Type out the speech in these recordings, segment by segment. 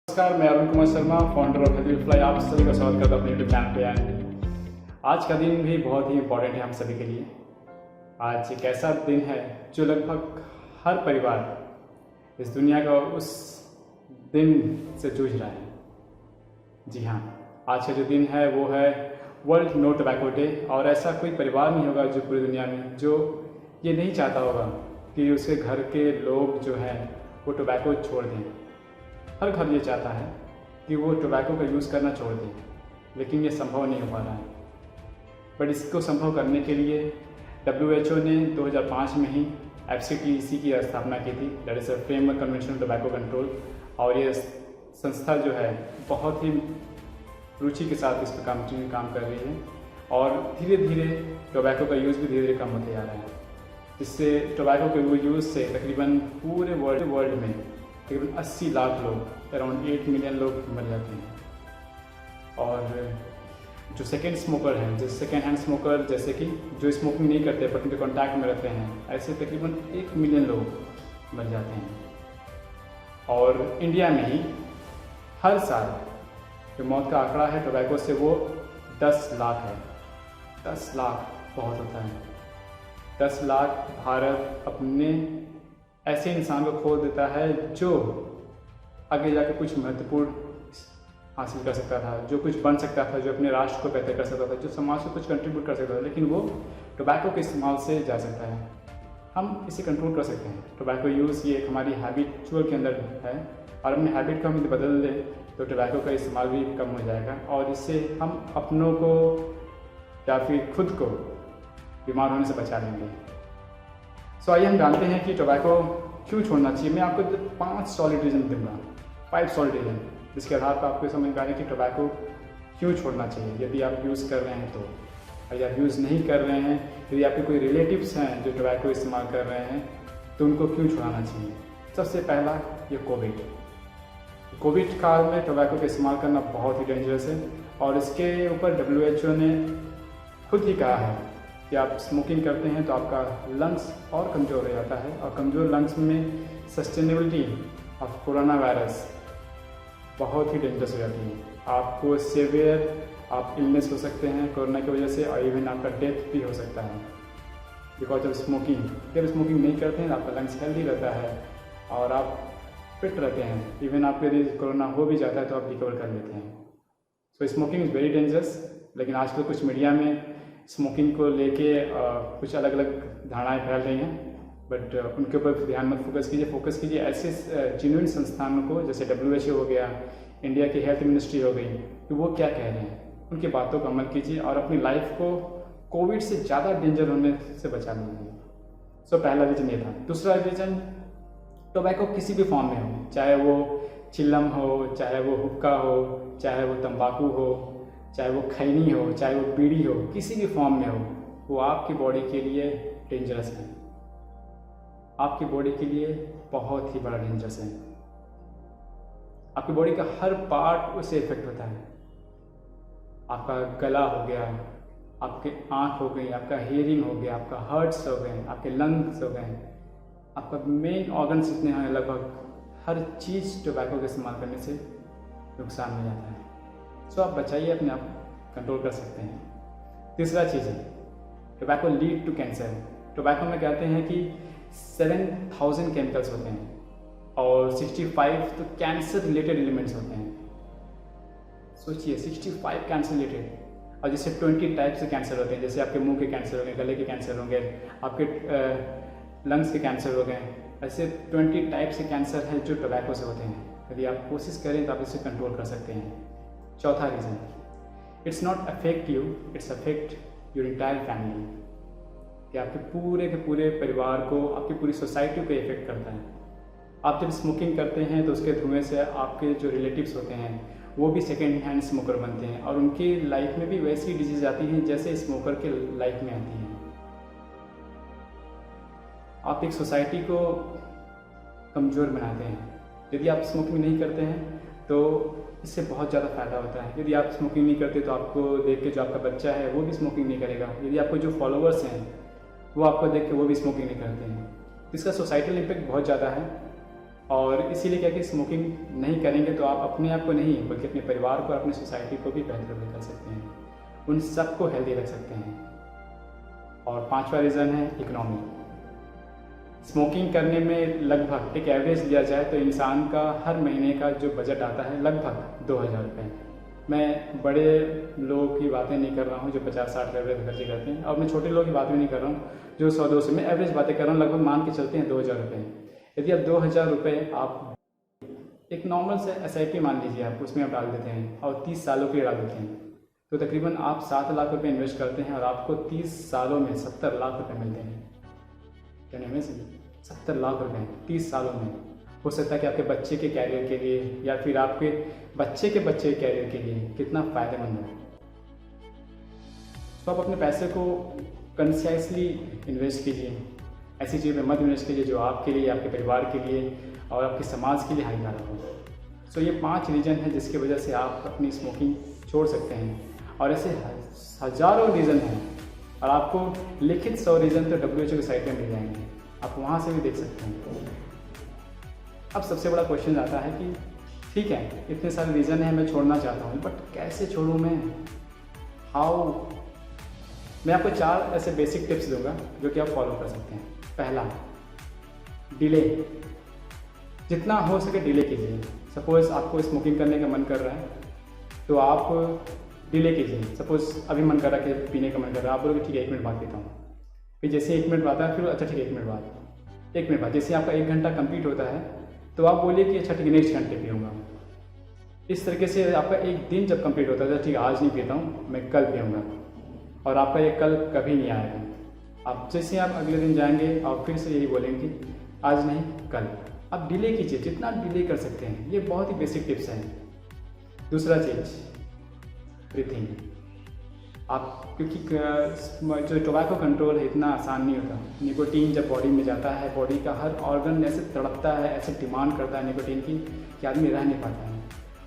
नमस्कार, मैं Arun Kumar Sharma, founder of healthy fly. आप सभी का स्वागत करता हूँ अपने यूट्यूब चैनल पे। आज का दिन भी बहुत ही इम्पोर्टेंट है हम सभी के लिए। आज एक ऐसा दिन है जो लगभग हर परिवार इस दुनिया का उस दिन से जूझ रहा है। जी हाँ, आज का जो दिन है वो है वर्ल्ड नो टोबैको डे। और ऐसा कोई परिवार नहीं होगा जो पूरी दुनिया में जो ये नहीं चाहता होगा कि उसके घर के लोग जो हैं वो टोबैको छोड़ दें। हर घर ये चाहता है कि वो टोबैको का यूज़ करना छोड़ दें, लेकिन ये संभव नहीं हो पा रहा है। बट इसको संभव करने के लिए WHO ने 2005 में ही FCTC की स्थापना की थी, that is a framework convention on tobacco control. और ये संस्था जो है बहुत ही रुचि के साथ इस पर काम कर रही है और धीरे धीरे टोबैको का यूज़ भी धीरे धीरे कम होते जा रहा है, जिससे टोबैको के यूज़ से तकरीबन पूरे वर्ल्ड में तकरीबन 80 लाख लोग, अराउंड 8 मिलियन लोग मर जाते हैं। और जो सेकेंड स्मोकर हैं, जो सेकेंड हैंड स्मोकर, जैसे कि जो स्मोकिंग नहीं करते बट उनके कॉन्टैक्ट में रहते हैं, ऐसे तकरीबन 1 मिलियन लोग मर जाते हैं। और इंडिया में ही हर साल जो मौत का आंकड़ा है टोबैको से वो 10 लाख है। 10 लाख बहुत होता है। 10 लाख भारत अपने ऐसे इंसान को खो देता है जो आगे जाकर कुछ महत्वपूर्ण हासिल कर सकता था, जो कुछ बन सकता था, जो अपने राष्ट्र को बेहतर कर सकता था, जो समाज को कुछ कंट्रीब्यूट कर सकता था, लेकिन वो टोबैको के इस्तेमाल से जा सकता है। हम इसे कंट्रोल कर सकते हैं। टोबैको यूज़ ये एक हमारी हैबिचुअल के अंदर है और अपने हैबिट को हम यदि बदल दें तो टोबैको का इस्तेमाल भी कम हो जाएगा और इससे हम अपनों को या फिर खुद को बीमार होने से बचा लेंगे। सो आइए हम जानते हैं कि टोबैको क्यों छोड़ना चाहिए। मैं आपको 5 सॉलिड रीजन दूंगा, 5 सॉलिड रीजन, जिसके आधार पर आपको समझ में आए कि टोबैको क्यों छोड़ना चाहिए यदि आप यूज़ कर रहे हैं तो। यदि आप यूज़ नहीं कर रहे हैं, यदि आपके कोई रिलेटिव्स हैं जो टोबैको इस्तेमाल कर रहे हैं, तो उनको क्यों छुड़ाना चाहिए। सबसे पहला ये कोविड काल में टोबैको का इस्तेमाल करना बहुत ही डेंजरस है और इसके ऊपर WHO ने खुद ही कहा है कि आप स्मोकिंग करते हैं तो आपका लंग्स और कमज़ोर हो जाता है और कमज़ोर लंग्स में सस्टेनेबिलिटी ऑफ कोरोना वायरस बहुत ही डेंजरस हो जाती है। आपको सीवियर आप इलनेस हो सकते हैं कोरोना की वजह से और इवन आपका डेथ भी हो सकता है बिकॉज ऑफ स्मोकिंग। जब स्मोकिंग नहीं करते हैं आपका लंग्स हेल्दी रहता है और आप फिट रहते हैं। इवन आपको यदि कोरोना हो भी जाता है तो आप रिकवर कर लेते हैं। सो स्मोकिंग इज़ वेरी डेंजरस। लेकिन आजकल कुछ मीडिया में स्मोकिंग को लेके कुछ अलग अलग धारणाएं फैल रही हैं, बट उनके ऊपर ध्यान मत फोकस कीजिए ऐसे जेन्युइन संस्थानों को, जैसे WHO हो गया, इंडिया की हेल्थ मिनिस्ट्री हो गई, तो वो क्या कह रहे हैं उनकी बातों का अमल कीजिए और अपनी लाइफ को कोविड से ज़्यादा डेंजर होने से बचा लीजिए। सो पहला रीजन ये था। दूसरा रीजन, टोबैको किसी भी फॉर्म में हो, चाहे वो चिल्लम हो, चाहे वो हुक्का हो, चाहे वो तंबाकू हो, चाहे वो खैनी हो, चाहे वो बीड़ी हो, किसी भी फॉर्म में हो, वो आपकी बॉडी के लिए डेंजरस है। आपकी बॉडी के लिए बहुत ही बड़ा डेंजरस है। आपकी बॉडी का हर पार्ट उससे इफेक्ट होता है। आपका गला हो गया, आपके आँख हो गई, आपका हियरिंग हो गया, आपका हार्ट्स हो गए, आपके लंग्स हो गए, आपका मेन ऑर्गन्स इतने हैं, लगभग हर चीज़ टोबैको का इस्तेमाल करने से नुकसान हो जाता है। सो आप बचाइए, अपने आप कंट्रोल कर सकते हैं। तीसरा चीज़ है tobacco lead to cancer. Tobacco में कहते हैं कि 7000 केमिकल्स होते हैं और 65 तो कैंसर रिलेटेड एलिमेंट्स होते हैं। सोचिए 65 कैंसर रिलेटेड, और जैसे 20 टाइप से कैंसर होते हैं, जैसे आपके मुंह के कैंसर हो गए, गले के कैंसर होंगे, आपके लंग्स के कैंसर हो गए, ऐसे 20 टाइप से कैंसर हैं जो टोबैको से होते हैं। यदि आप कोशिश करें तो आप इसे कंट्रोल कर सकते हैं। चौथा reason, it's not affect you, it's affect your entire family, कि आपके पूरे के पूरे परिवार को, आपकी पूरी सोसाइटी को इफेक्ट करता है। आप जब स्मोकिंग करते हैं तो उसके धुएं से आपके जो रिलेटिव्स होते हैं वो भी सेकेंड हैंड स्मोकर बनते हैं और उनकी लाइफ में भी वैसी डिजीज आती हैं जैसे स्मोकर के लाइफ में आती हैं। आप एक सोसाइटी को कमज़ोर बनाते हैं। यदि आप स्मोकिंग नहीं करते हैं तो इससे बहुत ज़्यादा फ़ायदा होता है। यदि आप स्मोकिंग नहीं करते तो आपको देख के जो आपका बच्चा है वो भी स्मोकिंग नहीं करेगा। यदि आपको जो फॉलोअर्स हैं वो आपको देख के वो भी स्मोकिंग नहीं करते हैं। इसका सोसाइटल इम्पैक्ट बहुत ज़्यादा है और इसीलिए क्या कि स्मोकिंग नहीं करेंगे तो आप अपने आप को नहीं बल्कि अपने परिवार को और अपनी सोसाइटी को भी बेहतर भी कर सकते हैं, उन सबको हेल्दी रख सकते हैं। और पांचवा रीज़न है इकोनॉमी। स्मोकिंग करने में लगभग एक एवरेज लिया जाए तो इंसान का हर महीने का जो बजट आता है लगभग 2000 रुपये। मैं बड़े लोगों की बातें नहीं कर रहा हूँ जो 50-60 रुपये खर्चे करते हैं, और मैं छोटे लोगों की बात भी नहीं कर रहा हूँ जो 100-200, मैं एवरेज बातें कर रहा हूँ, लगभग मान के चलते हैं 2000 रुपये। यदि आप 2000 रुपये आप एक नॉर्मल से SIP मान लीजिए, आप उसमें आप डाल देते हैं और 30 सालों के लिए डाल देते हैं, तो तकरीबन आप 7 लाख रुपये इन्वेस्ट करते हैं और आपको 30 सालों में 70 लाख रुपये मिलते हैं। क्या नहीं, 70 लाख रुपये 30 सालों में। हो सकता है कि आपके बच्चे के कैरियर के लिए या फिर आपके बच्चे के कैरियर के लिए कितना फ़ायदेमंद है। तो आप अपने पैसे को कंसियसली इन्वेस्ट कीजिए, ऐसी चीज़ में मत इन्वेस्ट कीजिए जो आपके लिए, आपके परिवार के लिए और आपके समाज के लिए हानिकारक हो। सो ये 5 रीज़न हैं जिसकी वजह से आप अपनी स्मोकिंग छोड़ सकते हैं, और ऐसे हज़ारों रीज़न हैं, और आपको लिखित 100 रीज़न तो WHO की साइट में मिल जाएंगे, आप वहाँ से भी देख सकते हैं। अब सबसे बड़ा क्वेश्चन आता है कि ठीक है, इतने सारे रीज़न हैं, मैं छोड़ना चाहता हूँ, बट कैसे छोड़ूँ मैं, हाउ? मैं आपको 4 ऐसे बेसिक टिप्स दूंगा जो कि आप फॉलो कर सकते हैं। पहला, डिले। जितना हो सके डिले कीजिए। सपोज़ आपको स्मोकिंग करने का मन कर रहा है तो आप डिले कीजिए। सपोज़ अभी मन कर रहा है कि पीने का मन कर रहा है, आप बोलोगे ठीक है 1 मिनट बाद पीता हूँ, फिर जैसे 1 मिनट बाद है फिर अच्छा ठीक है 1 मिनट बाद, 1 मिनट बाद जैसे आपका 1 घंटा कंप्लीट होता है तो आप बोलिए कि अच्छा ठीक है नेक्स्ट घंटे पीऊँगा। इस तरीके से आपका एक दिन जब कंप्लीट होता है तो ठीक है आज नहीं पीता हूँ, मैं कल पीऊँगा, और आपका ये कल कभी नहीं आएगा। आप जैसे आप अगले दिन जाएंगे और फिर से यही बोलेंगे कि आज नहीं कल। आप डिले कीजिए, जितना डिले कर सकते हैं। ये बहुत ही बेसिक टिप्स हैं। दूसरा चीज़, ब्रीथिंग। आप क्योंकि जो टोबैको कंट्रोल है इतना आसान नहीं होता। निकोटीन जब बॉडी में जाता है, बॉडी का हर ऑर्गन ऐसे तड़पता है, ऐसे डिमांड करता है निकोटीन की कि आदमी रह नहीं पाता है।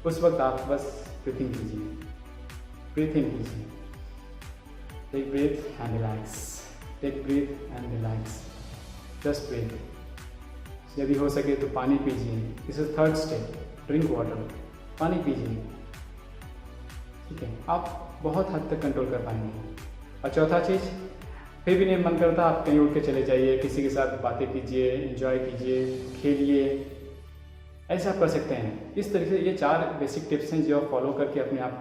उस वक्त आप बस ब्रीथिंग कीजिए, ब्रीथिंग कीजिए। Take breath and relax, take breath and relax, just breath. यदि हो सके तो पानी पीजिए। This is 3rd step, drink water, पानी पीजिए। ठीक है, आप बहुत हद तक कंट्रोल कर पाएंगे। और चौथा चीज़, फिर भी नहीं मन करता, आप कहीं उठ के चले जाइए, किसी के साथ बातें कीजिए, एंजॉय कीजिए, खेलिए, ऐसा आप कर सकते हैं। इस तरीके से ये 4 बेसिक टिप्स हैं जो आप फॉलो करके अपने आप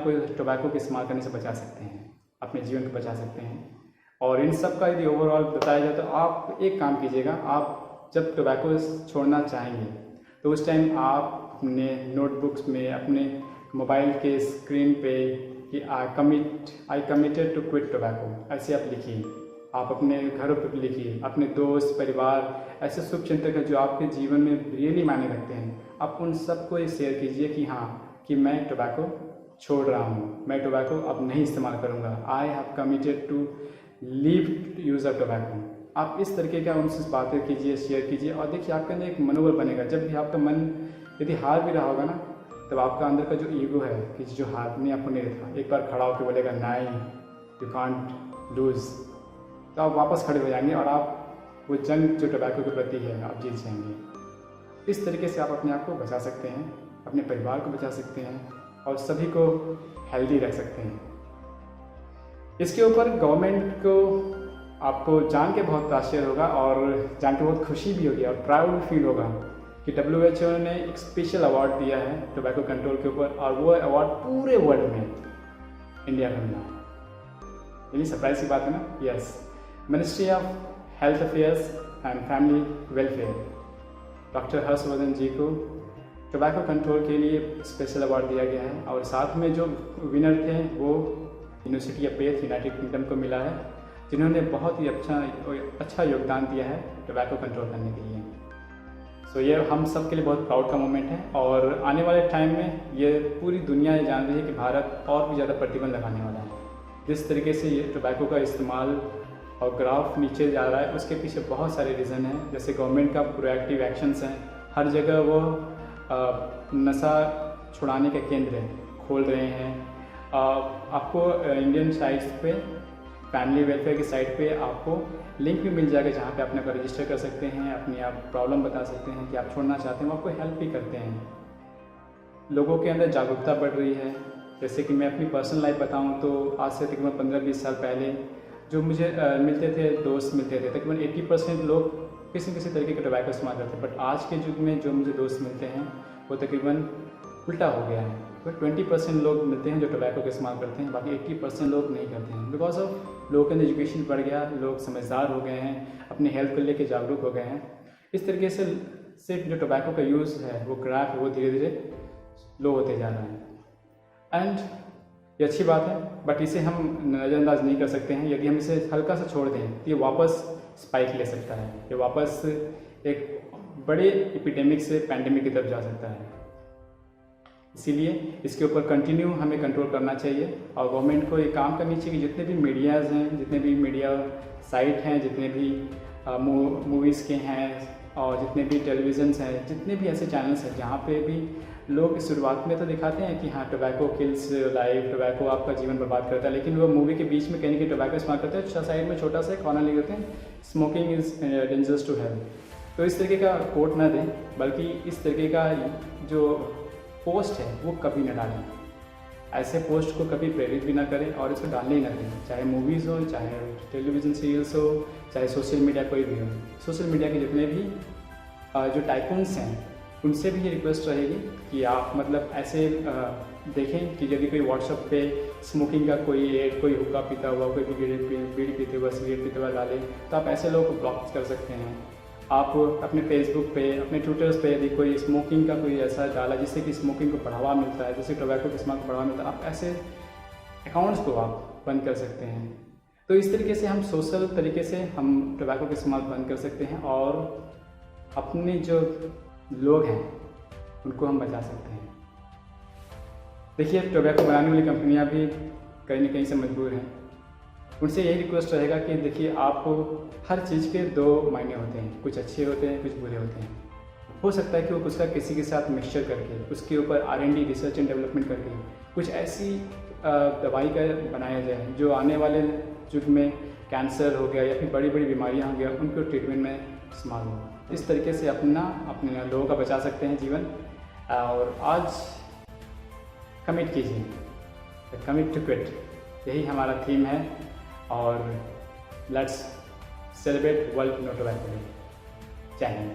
को टोबैको के इस्तेमाल करने से बचा सकते हैं, अपने जीवन को बचा सकते हैं। और इन सब का यदि ओवरऑल बताया जाए तो आप एक काम कीजिएगा, आप जब टोबैको छोड़ना चाहेंगे तो उस टाइम आप अपने नोटबुक्स में, अपने मोबाइल के स्क्रीन पे कि I committed to quit tobacco, ऐसे आप लिखिए। आप अपने घरों पे भी लिखिए, अपने दोस्त, परिवार, ऐसे शुभचिंतक हैं जो आपके जीवन में रियली मायने रखते हैं, आप उन सबको ये शेयर कीजिए कि हाँ कि मैं टोबैको छोड़ रहा हूँ, मैं टोबैको अब नहीं इस्तेमाल करूँगा। I have committed to leave use of tobacco. आप इस तरीके का उनसे बातें कीजिए, शेयर कीजिए, और देखिए आपके अंदर एक मनोबल बनेगा। जब भी आपका मन यदि हार भी रहा होगा ना, तब आपका अंदर का जो ईगो है कि जो हारने आपको नहीं था, एक बार खड़ा होकर बोलेगा नहीं, यू कांट लूज़, तो आप वापस खड़े हो जाएंगे और आप वो जंग जो टोबैको के प्रति है आप जीत जाएंगे। इस तरीके से आप अपने आप को बचा सकते हैं, अपने परिवार को बचा सकते हैं और सभी को हेल्दी रख सकते हैं। इसके ऊपर गवर्नमेंट को आपको जान के बहुत आश्चर्य होगा और जान के बहुत खुशी भी होगी और प्राउड फील होगा कि WHO ने एक स्पेशल अवार्ड दिया है टोबैको कंट्रोल के ऊपर, और वो अवार्ड पूरे वर्ल्ड में इंडिया में मिला। यही सरप्राइज की बात है ना। Yes, ministry of health affairs and family welfare, doctor Harshvardhan ji को टोबैको कंट्रोल के लिए स्पेशल अवार्ड दिया गया है। और साथ में जो विनर थे वो university of faith, United kingdom को मिला है, जिन्होंने बहुत ही अच्छा योगदान दिया है टोबैको कंट्रोल करने के लिए। सो ये हम सब के लिए बहुत प्राउड का मोमेंट है, और आने वाले टाइम में ये पूरी दुनिया ये जान रही है कि भारत और भी ज़्यादा प्रतिबंध लगाने वाला है। जिस तरीके से ये टोबैको का इस्तेमाल और ग्राफ नीचे जा रहा है, उसके पीछे बहुत सारे रीज़न हैं। जैसे गवर्नमेंट का प्रोएक्टिव एक्शंस हैं, हर जगह वो नशा छुड़ाने के केंद्र खोल रहे हैं। आपको इंडियन साइट्स पे फैमिली वेलफेयर की साइट पे आपको लिंक भी मिल जाएगा, जहाँ पे अपने को रजिस्टर कर सकते हैं, अपनी आप प्रॉब्लम बता सकते हैं कि आप छोड़ना चाहते हैं, वो आपको हेल्प भी करते हैं। लोगों के अंदर जागरूकता बढ़ रही है। जैसे कि मैं अपनी पर्सनल लाइफ बताऊं तो आज से तकरीबन 15-20 साल पहले जो मुझे मिलते थे, दोस्त मिलते थे, तकरीबन 80% लोग किसी किसी तरीके का टोबैको इस्तेमाल करते हैं। बट आज के युग में जो मुझे दोस्त मिलते हैं वो तकरीबन उल्टा हो गया है। बट 20% लोग मिलते हैं जो टोबैको का इस्तेमाल करते हैं, बाकी 80% लोग नहीं करते हैं। बिकॉज ऑफ लोगों के अंदर एजुकेशन बढ़ गया, लोग समझदार हो गए हैं, अपनी हेल्थ को लेकर जागरूक हो गए हैं। इस तरीके से सिर्फ जो टोबैको का यूज़ है, वो ग्राफ है, वो धीरे धीरे लो होते जा रहा है। एंड ये अच्छी बात है, बट इसे हम नज़रअंदाज नहीं कर सकते हैं। यदि हम इसे हल्का सा छोड़ दें तो ये वापस स्पाइक ले सकता है, ये वापस एक बड़े एपिडेमिक से पैंडेमिक की तरफ जा सकता है। इसीलिए इसके ऊपर कंटिन्यू हमें कंट्रोल करना चाहिए और गवर्नमेंट को ये काम करनी चाहिए कि जितने भी मीडियाज़ हैं, जितने भी मीडिया साइट हैं, जितने भी मूवीज़ के हैं और जितने भी टेलीविज़न्स हैं, जितने भी ऐसे चैनल्स हैं जहाँ पे भी लोग शुरुआत में तो दिखाते हैं कि हाँ टोबैको किल्स लाइफ, टोबैको आपका जीवन बर्बाद करता है, लेकिन वो मूवी के बीच में कहीं कि टोबैको इस्तेमाल करते हैं, साइड में छोटा सा कॉर्नर लिख देते हैं, smoking is dangerous to health. तो इस तरीके का कोट ना दें, बल्कि इस तरीके का जो पोस्ट है वो कभी ना डालें। ऐसे पोस्ट को कभी प्रेरित भी ना करें और इसको डालने ही ना दें, चाहे मूवीज़ हो, चाहे टेलीविज़न सीरियल्स हो, चाहे सोशल मीडिया कोई भी हो। सोशल मीडिया के जितने भी जो टाइकून्स हैं उनसे भी ये रिक्वेस्ट रहेगी कि आप मतलब ऐसे देखें कि यदि कोई व्हाट्सएप पे स्मोकिंग का कोई हुक्का पीता हुआ, कोई बीड़ी पीते हुआ, सिगरेट पीते हुआ डाले, तो आप ऐसे लोगों को ब्लॉक कर सकते हैं। आप अपने फेसबुक पे, अपने ट्विटर्स पे यदि कोई स्मोकिंग का कोई ऐसा डाला जिससे कि स्मोकिंग को बढ़ावा मिलता है, जैसे टोबैको के इस्तेमाल को बढ़ावा मिलता है, आप ऐसे अकाउंट्स को आप बंद कर सकते हैं। तो इस तरीके से हम सोशल तरीके से हम टोबैको का इस्तेमाल बंद कर सकते हैं और अपने जो लोग हैं उनको हम बचा सकते हैं। देखिए, टोबैको बनाने वाली कंपनियां भी कहीं न कहीं से मजबूर हैं। उनसे यही रिक्वेस्ट रहेगा कि देखिए, आपको हर चीज़ के दो मायने होते हैं, कुछ अच्छे होते हैं, कुछ बुरे होते हैं। हो सकता है कि वो उसका किसी के साथ मिक्सचर करके, उसके ऊपर R&D रिसर्च एंड डेवलपमेंट करके कुछ ऐसी दवाई का बनाया जाए जो आने वाले युग में कैंसर हो गया या फिर बड़ी बड़ी बीमारियाँ हो गया, उनको ट्रीटमेंट में इस्तेमाल हो। इस तरीके से अपने लोगों का बचा सकते हैं जीवन। और आज कमिट कीजिए, कमिट टू क्विट, यही हमारा थीम है। और let's celebrate world no tobacco day. जय हिंद।